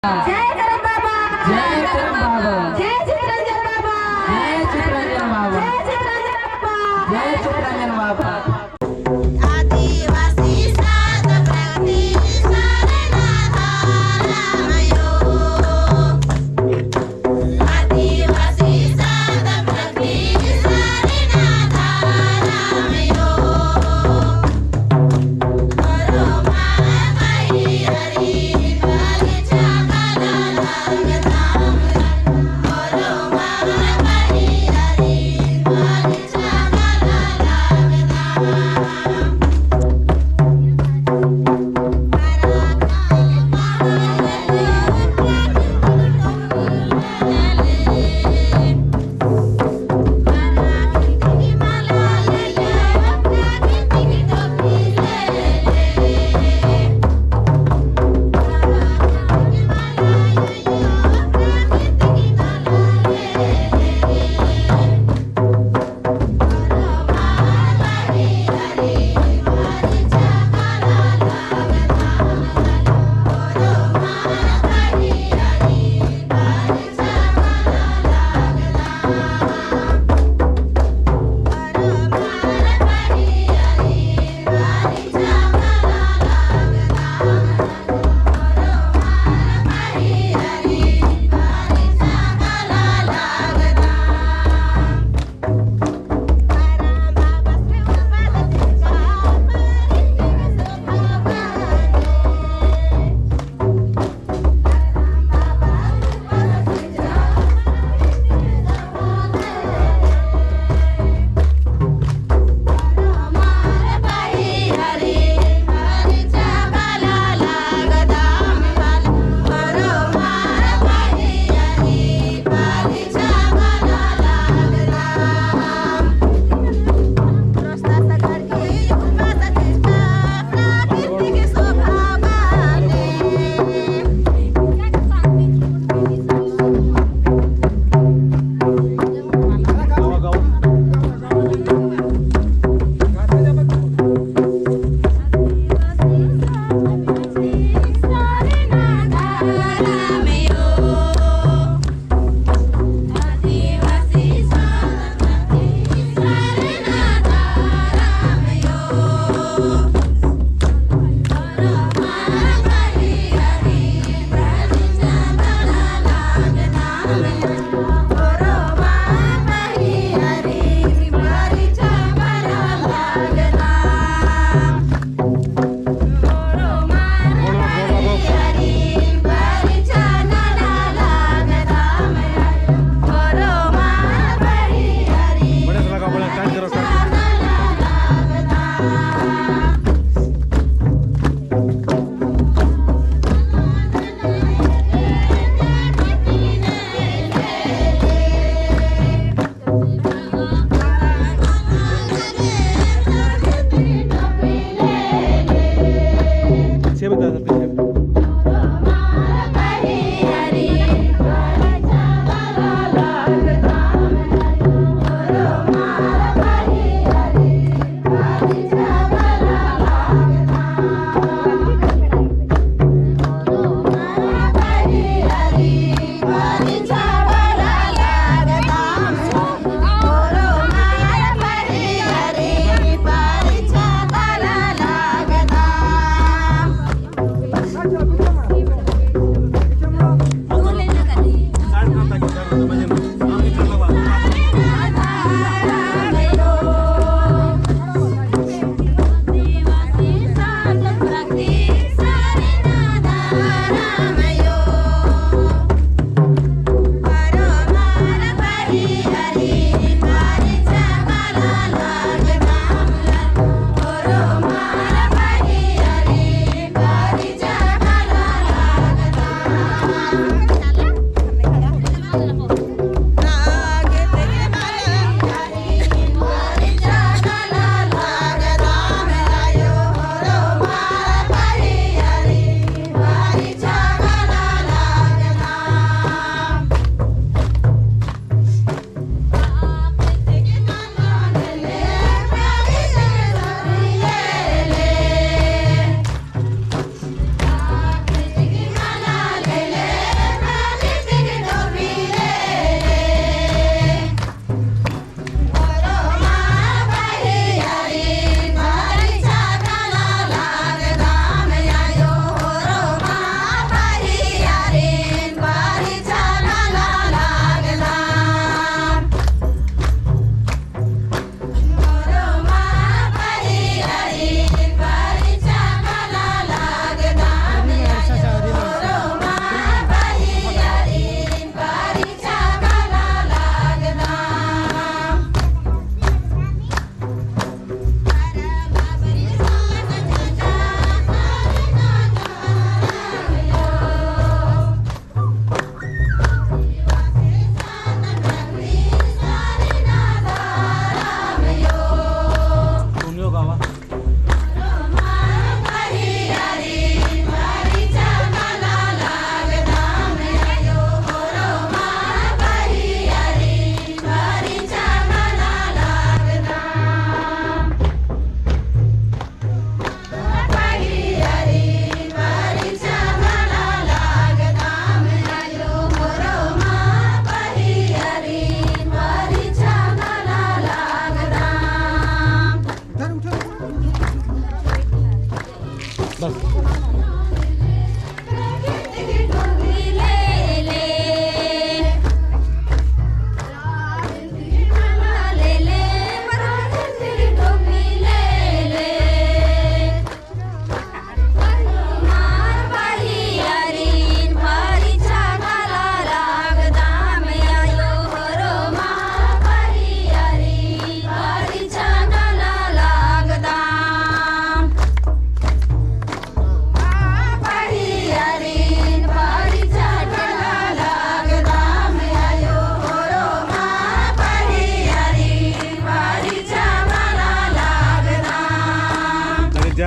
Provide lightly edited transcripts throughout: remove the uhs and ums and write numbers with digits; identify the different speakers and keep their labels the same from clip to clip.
Speaker 1: जय करम बाबा,
Speaker 2: जय करम बाबा,
Speaker 1: जय चित्रंजन बाबा,
Speaker 2: जय चित्रंजन बाबा,
Speaker 1: जय चित्रंजन बाबा,
Speaker 2: जय चित्रंजन बाबा।
Speaker 3: आदिवासी साध प्रगती सारनाथा रामयो। आदिवासी साध प्रगती सारनाथा रामयो। करो माई हरी बालीच्या कानाला गदाम। करो माई हरी बालीच्या कानाला गदाम।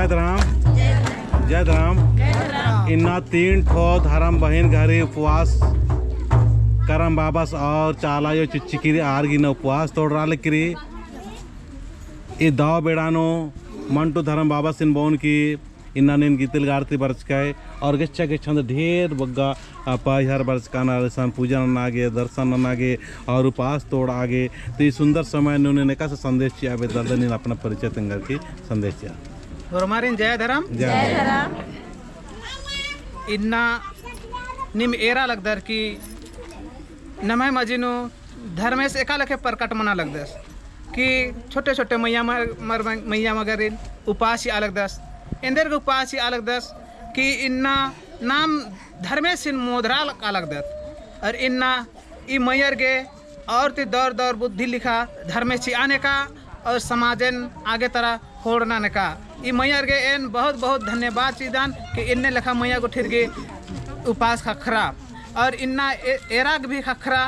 Speaker 4: जय राम इन्ना 3 ठो धर्म बहन घरे उपवास करम बाबस और चाला यो चिक्किरी आर्गिन उपवास तोड़ रहा किरी ई दाव बेड़ानो मंटू धर्म बाबा सिन बोन की इन्ना निन गीतिल गारती बरचकाय और गच्चा के छंद ढेर बग्गा पाहर बरचकाना सन पूजा नागे दर्शन नागे और उपवास तोड़ आगे तो ये सुंदर समय ने कैसे संदेश चिया दर्दनी अपना परिचय तंगर की संदेश चिया
Speaker 5: और हमारे जय धर्म इन्ना निम एरा लगदर की नमय मजिनो धर्मेश एका लखे प्रकट मना लगदस कि छोटे छोटे मैया मगर उपास अलग दस इंदर के उपास अलग दस कि इन्ना नाम धर्मेश सिन मोदरा अलग दस और इन्ना ई मैयर गे और ती दौर दौर बुद्धि लिखा धर्मेश आने का और समाजन आगे तरह होड़ना ने का ई मैयर गे एन बहुत बहुत धन्यवाद चीदान कि इन्ने लिखा मैया को ठिर गे उपास खखरा और इन्ना एराग भी खखरा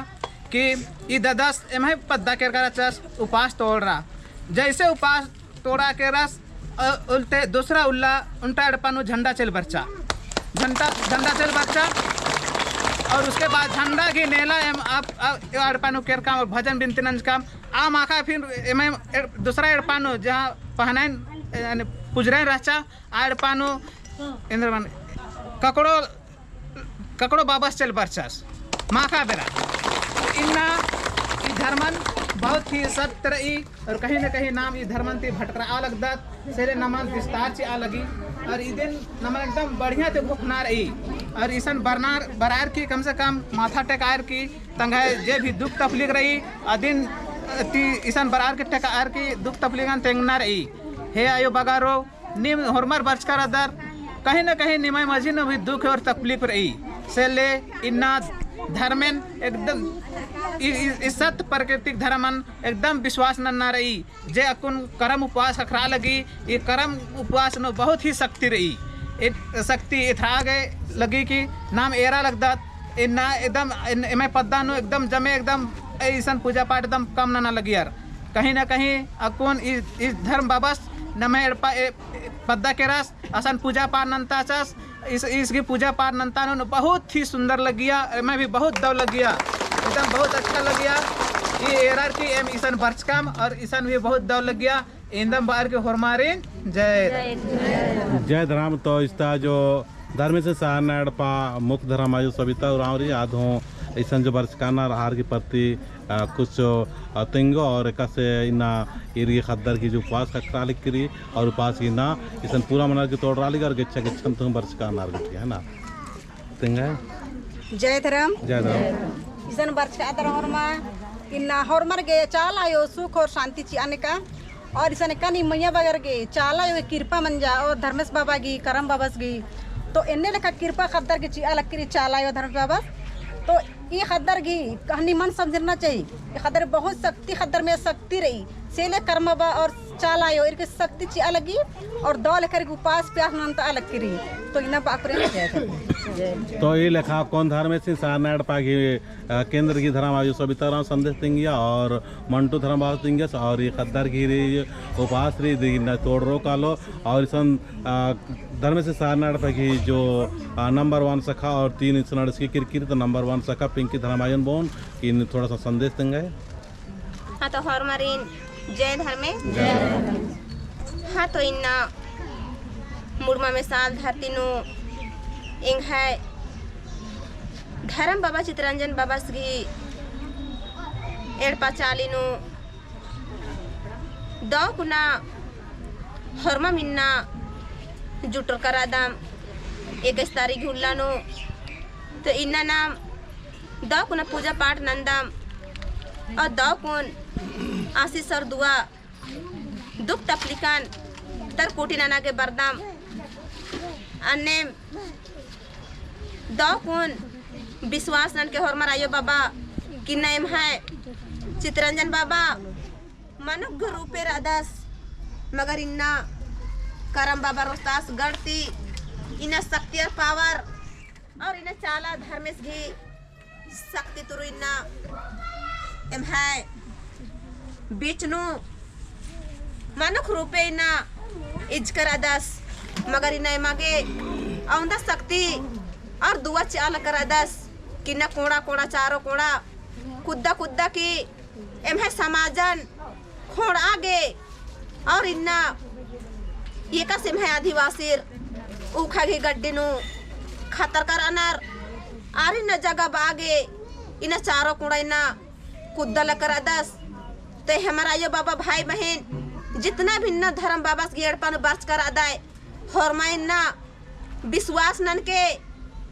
Speaker 5: कि ई ददस एम पद्दा के रस उपास तोड़ रहा जैसे उपास तोड़ा के रस उल्टे दूसरा उल्ला उल्टा अड़पानु झंडा चल बच्चा चल बच्चा और उसके बाद झंडा की नेला एम आप अड़पानु केर काम और भजन बिनती नंज काम आम आखा फिर एम दूसरा अड़पानु जहाँ पहनाइन पुजरे रचा अड़पानु इंद्रमान ककड़ो बाबस चल बच्चा माखा बेरा इन्ना ई धर्मन बहुत ही सत्य रही और कहीं न कहीं नाम ई धर्मन ती भटकरा अलग दत सेरे नमन विस्तार से आ लगी और ई दिन नमन एकदम बढ़िया ते भुखना रही और ईसन बरार की कम से कम माथा टेकार की तंगाए जे भी दुख तकलीफ रही दिन ती ईसन बरार के टेकार की दुख तकलीफन तेंगना रही हे आयो बगारो निम हरमर बचकर अदर कहीं न कहीं निमय मजी न भी दुख और तकलीफ रही से ले इन्ना धर्मेन एकदम इस सत्य प्राकृतिक धर्मन एकदम विश्वास न रही जे अकुन करम उपवास अखरा लगी ये करम उपवास न बहुत ही शक्ति रही शक्ति इथरा गए लगी कि नाम एरा लगदा इन्ना एकदम मैं पद्दा नो एकदम जमे एकदम ऐसा पूजा पाठ एकदम कम ना लगी यार कहीं ना कहीं अकुन इस धर्म बाबस न मैं पद्दा के रस असन पूजा पाठ नंता चस इसकी पूजा पाठ नंता बहुत ही सुंदर लगिया मैं भी बहुत दव लगिया एकदम बहुत अच्छा लगिया ये एरर की एम ईसन बर्चकम और ईसन भी बहुत दव लगिया इंदम बार के होरमारिन जय
Speaker 4: धर्म तो इसका जो धर्म से सहारना अड़पा मुख्य धर्म आयु सविता रावरी आधों ऐसा जो बरचकाना आहार के प्रति कुछ तिंगो और एक से इना एरिया खद्दर की जो उपवास का करा करी और उपवास की ना इसन पूरा मना के तोड़ रहा और गिच्छा गिच्छन तुम बरचकाना है ना तिंगा
Speaker 6: जय धर्म इसन बरचका हरमा इन्ना हरमर गे चाल आयो सुख और शांति ची आने का और इसन कनी मैया बगर गे चाल आयो कृपा मंजा और धर्मेश बाबा की करम बाबस की तो इन्ने लेखा कृपा खद्दर की ची अलग करी चाल आयो धर्मेश बाबा तो ये खद्दर की कहानी मन समझना चाहिए ये खद्दर बहुत शक्ति खद्दर में शक्ति रही सेले कर्मबा और चाल आयो इनकी शक्ति ची अलग ही और दो लेकर उपास प्यास नंता अलग करी तो इना बाकरे
Speaker 4: तो ये लेखा कौन धर्म से सारनाड़ पागी केंद्र की धर्म आयु सविता राम संदेश देंगे और मंटू धर्म बाबा देंगे और ये खद्दर की उपास रही तोड़ रो कालो और सन धर्म से सारनाड़ पागी जो नंबर 1 सखा और 3 इंच की किरकिर तो नंबर 1 सखा पिंकी धर्म आयन बोन इन थोड़ा सा संदेश देंगे।
Speaker 3: हाँ तो हरमरीन जय धर्मे हाँ तो इन्ना मुड़मा में साल धरती नु इंग है धर्म बाबा चित्रंजन बाबा सगी एड़पा चाली नु दो कुना हरमा मिन्ना जुटर करा दाम 21 तारीख हुल्ला नु तो इन्ना नाम दो कुना पूजा पाठ नंदम और दो कुन आशीष और दुआ दुख तकलीफान तर कोटी नाना के बरदाम अन्य दो कुन विश्वास नन के हरमर आयो बाबा कि नैम है चित्रंजन बाबा मनुष्य रूपे राधस मगर इन्ना करम बाबा रोस्तास गढ़ती इन्ना शक्ति और पावर और इन्ना चाला धर्मेश भी शक्ति तुरु इन्ना एम है बीचनु मनुष्य रूपे इन्ना इजकर आदस मगर इन्हें मागे औंदा शक्ति और दुआ चाल कर दस कि न कोड़ा कोड़ा चारों कोड़ा कुद्दा कुद्दा की एम है समाजन खोड़ आगे और इन्ना ये का सिम है आदिवासी उखा घी गड्डी नु खतर करानर आरी न जगह बागे इना चारों कुड़ा इना कुद्दा लकर दस ते हमारा यो बाबा भाई बहन जितना भी न धर्म बाबा गेड़ पन बर्च कर अदाय होरमा इन्ना विश्वास नन के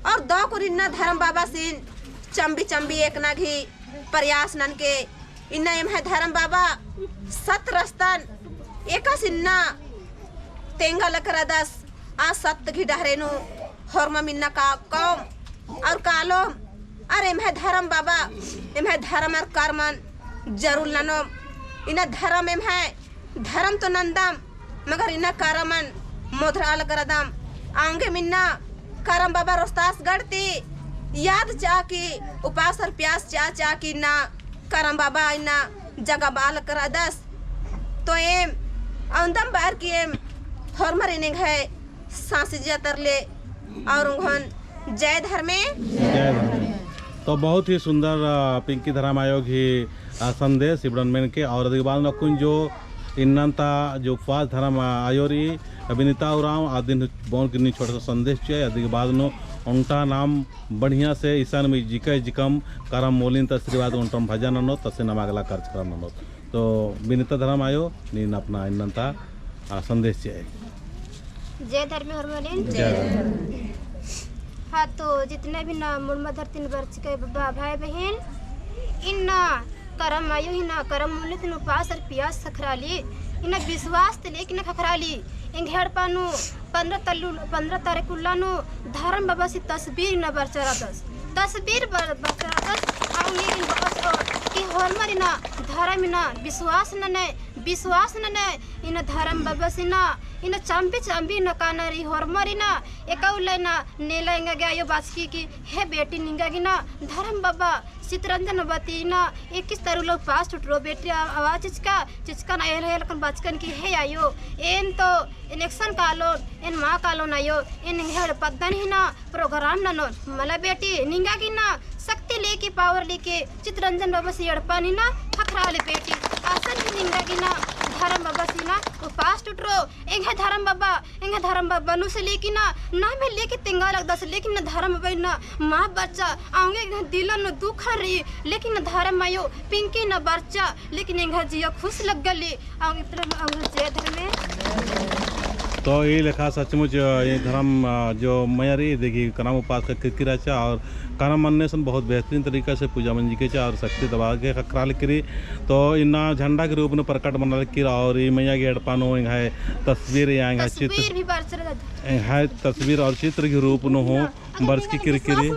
Speaker 3: और दो कुरी न धर्म बाबा सिन चंबी चंबी एक ना घी प्रयास नन के इन्ना एम है धर्म बाबा सत रस्तन एका सिन्ना तेंगा लकर दस आ सत्य घी डहरेनु होरमा मिन्ना का कौम और कालोम अरे एम है धर्म बाबा एम है धर्म और कर्मन जरूर ननो इना धर्म एम है धर्म तो नंदम मगर इना कर्मन मोधरा लगरदम आंगे मिन्ना करम बाबा रोस्तास गढ़ती याद चा की उपास और प्यास चा चा की ना करम बाबा इना जगह बाल कर दस तो एम औंदम बार की एम हरमर इनिंग है सांसी जतर ले और उन्होंने जय धर्मे
Speaker 4: तो बहुत ही सुंदर पिंकी धर्म आयोग ही संदेश इब्रनमेन के और अधिक बाद नकुन जो इन्नता जो उपवास धर्म आयोरी अभिनीता उराम आदिन बोन किन्नी छोटा सा संदेश चाहिए अधिक बाद नो उनका नाम बढ़िया से ईशान में जिका जिकम करम मोलिन तस्रीवाद उनटम भजन नो तसे नमागला कार्यक्रम नो तो विनीता धर्म आयो नीन अपना इन्नता संदेश चाहिए
Speaker 7: जय धर्म हरमोनियन हाँ तो जितने भी ना मुर्मा धरती वर्ष के भाई बहन इन ना करम आयो ही ना करम मूल्य तीन उपास और प्यास सखराली इन विश्वास ते लेकिन खखराली इन घेर पानु 15 तारीख उल्लानु धर्म बाबा सी तस्वीर न बरचरा दस तस्वीर बरचरा दस आउ ये इन बस कि होरमरी ना धर्म ना विश्वास न इन धर्म बाबा सी ना इन चंपी न कानरी होरमरी ना एकौले ना नेला इंगा गया यो बासकी की हे बेटी निंगा की ना धर्म बाबा चित्रंजन बती ना 21 तारीख लोग पास टुटरो बेटी आवाज चिचका ना एल हेल कन बचकन की हे आयो एन तो इलेक्शन कालो एन माँ कालो ना यो इन हेड पद्दन ही ना प्रोग्राम ना नो मला बेटी निंगा की ना शक्ति लेके पावर लेके चित्रंजन बाबा से अड़पानी ना खखरा ले बेटी आसन की निंगा की ना धर्म बाबा सी ना उपास टुटरो एंगे धर्म बाबा नु से लेके ना में लेके तेंगा लग दस लेकिन न धर्म बाबा ना माँ बच्चा आऊंगे दिल न दुख रही लेकिन न धर्म आयो पिंकी न बच्चा लेकिन एंगे जिया खुश लग गली आऊंगे जय धर्म
Speaker 4: तो ये लिखा सचमुच ये धर्म जो मयारी देखिए करम उपास का किराचा और करम मनने सन बहुत बेहतरीन तरीका से पूजा मंजी के और शक्ति दबा के खकरा लिखरी तो इन्ना झंडा के रूप में प्रकट बना लिखी और ये मैया के अड़पानो है तस्वीर या चित्र है तस्वीर और चित्र के रूप में हो बर्स की किरकिरी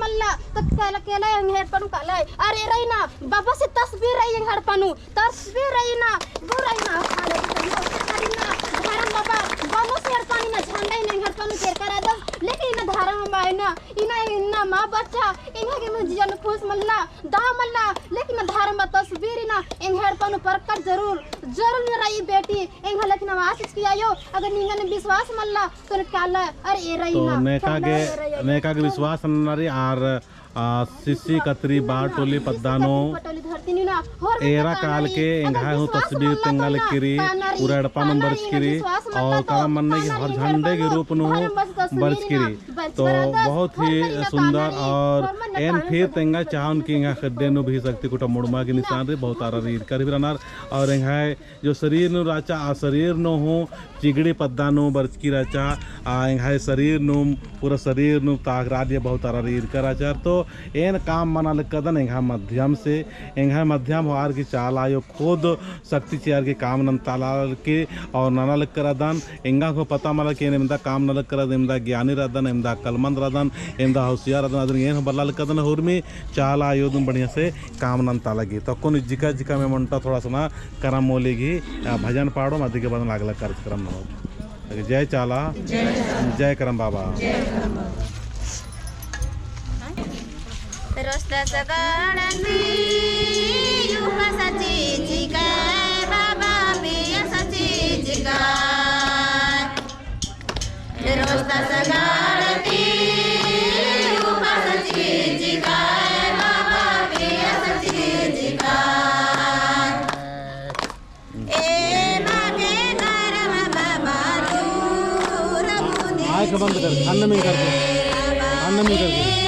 Speaker 7: अरे रही ना बाबा से तस्वीर रही हड़पानु तस्वीर रही ना वो रही ना धर्म बाबा बाबा से हड़पानी ना झंडा नहीं हड़पानु केर करा दस लेकिन ना धर्म बाबा ना इना माँ बच्चा इन्हें के मुझे जन खुश मल्ला दा मल्ला लेकिन धर्म तस्वीर ना इन हड़पानु प्रकट जरूर न रही बेटी इन लेकिन आवाज की आयो अगर निंगा ने विश्वास मल्ला तो काला अरे ये रही ना
Speaker 4: नेका के विश्वास नरी आर सिसी कतरी बाटोली पद्दानो एरा काल के एंगाय हो तस्वीर तेंगल किरी पूरा अड़पा बर्च किरी और काम मनने की हर झंडे के रूप नो बर्च किरी तो बहुत ही सुंदर और एन फिर तेंगा चाहन की एंगा खड्डे नो भी शक्ति कुटा मुड़मा के निशान रे बहुत आरा रीड कर भी रनार और एंगाय जो शरीर नो राचा आ शरीर नो हो चिगड़ी पद्दानो बर्च की राचा आ एंगाय शरीर नो पूरा शरीर नो ताक राज बहुत आरा रीड कर राचा तो एन काम मना कदन एंगा मध्यम से एंगा मध्यम हार की चाल आयो खुद शक्ति चेयर के काम नन ताला के और नाना लग कर दन एंगा को पता मला के एमदा काम न लग कर एमदा ज्ञानी रदन एमदा कलमंद रदन एमदा होशियार रदन अदन एन बल्ला कदन हुर में चाल आयो तुम बढ़िया से काम नन ताला की तो कोन जिका जिका में मनता थोड़ा सा ना करम मोलेगी भजन पाड़ो मध्य के बदन लागला कार्यक्रम न जय चाला जय करम बाबा
Speaker 3: रोस्ता सगाणंदी युवा सची जिगा बाबा पिया सची जिगा दसगाड़ती उपास चिचिकाय बाबा प्रिय चिचिकाय ए मागे गरम बाबा दूर मुनि
Speaker 4: आँख बंद कर, अन्नमी करके, अन्नमी करके।